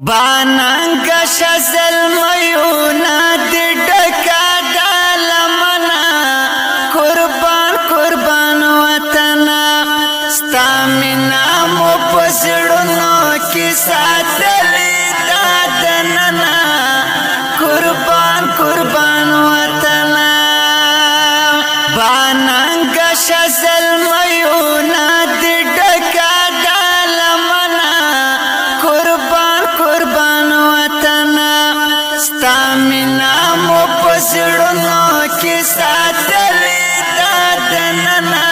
باننگ شزل میونا دی ڈکا دالمنا قربان قربان وطنا ستامنا مو پزڑنو کی ساتلی دادننا قربان قربان وطنا باننگ شزل میونا دی ڈکا دالمنا قربان قربان وطنا ستامنا مو پزڑنو کی ساتلی دادننا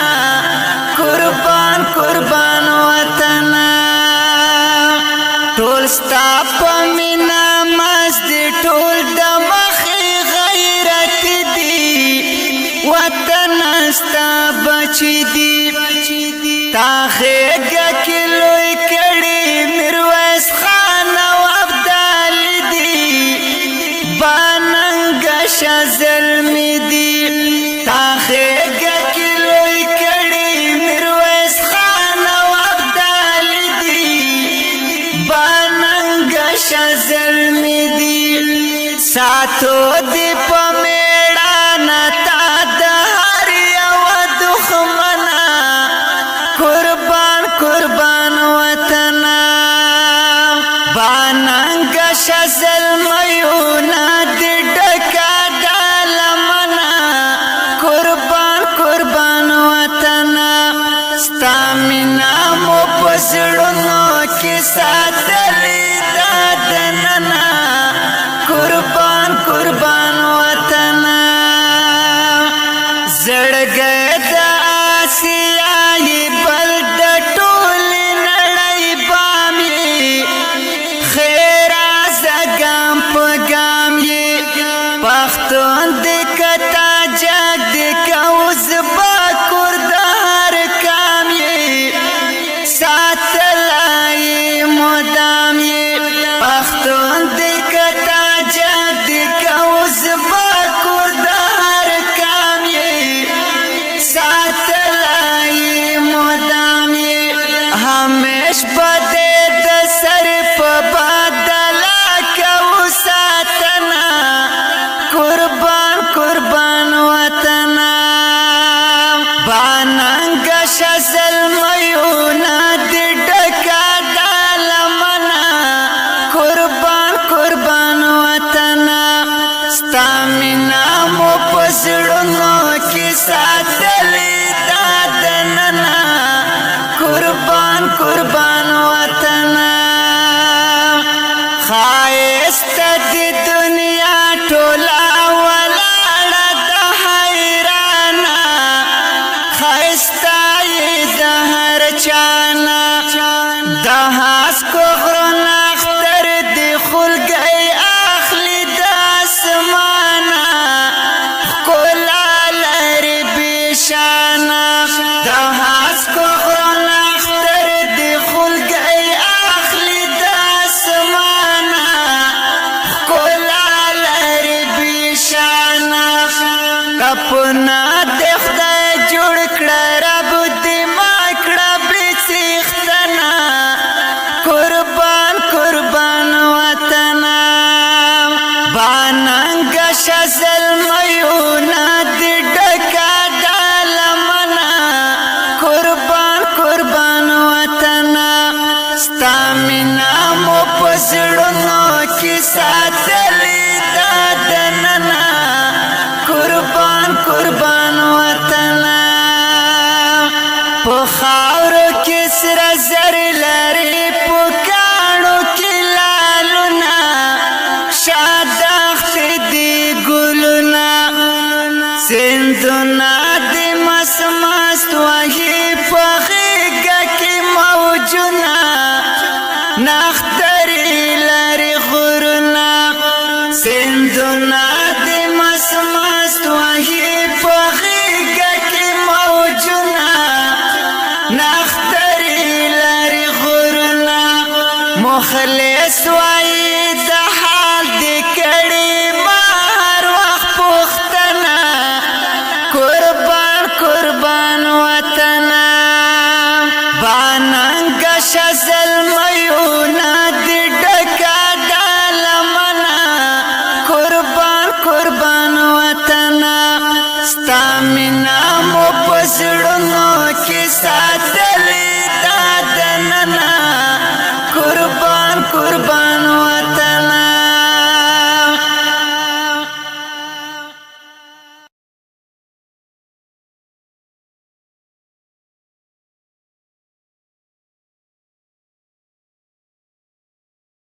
قربان قربان وطنا ټول ستا پمینا مزد ټول دمخی غیرت دی وطن ستا بچی دی تاخیگا کلوی کڑی میرویس خان و عبدال دی باننگ شزلمی دی تاخیگا کلوی کڑی میرویس خان و عبدال دی باننگ شزلمی دی ساتو دی پمیڑانا تا دہر یو دخمنا قربان قربان وطنا باننگ شزل میونا دی ڈکا دالمنا قربان قربان وطنا ستامنا مو پزڑنو کی ساتلی دادننا قربان قربان وطنا زڑگئے دا آسیائی بلد ٹولی نڑائی بامی خیراز گام پا گامی پختون دکتا جاگ دکا وزبا کردار کامی ساتلائی مدامی پختون دکتا جاگ دکا وزبا کردار کامی ساتلائی مدامی ہمیش بدے دسر پا بادلا کو ساتنا قربان قربان وطنا باننگ شزل میونا دی ڈکا دالمنا قربان قربان وطنا ستامنا مو پزڑنو کی ساتلی دادننا قربان قربان وطنا خائست دی دنیا ٹولا ولاڑا دا حیرانا خائستائی دا ہر چانا دا ہاس کو غرنا اختر دی خل گئی آخلی دا سمانا کولا لر بیشانا دا ہاس کو غرنا اختر دی خل گئی آخلی دا سمانا کولا لر بیشانا اپنا دخدا جوڑ کڑا رب دماغڑا بیسیختنا قربان قربان وطنا باننگ شزل میونا دی ڈکا دالمنا قربان قربان وطنا ستامنا مو پزڑنو کی ساتلی دادننا قربان قربان وطنا پخاورو کی سر زر لری پکانو کی لالونا شادخت دی گلونا سندونا دی مسمست وحی پخیگا کی موجونا نختری لری غرونا سندونا دی مسمست وحی پخیگا کی موجونا نختری لری غرونا مخلص وائی دا حال دی کڑی مار وقت پختنا قربان قربان وطنا باننگ شزل میونا دی ڈکا مینا مو پسړونو کې ساتلې تا دننه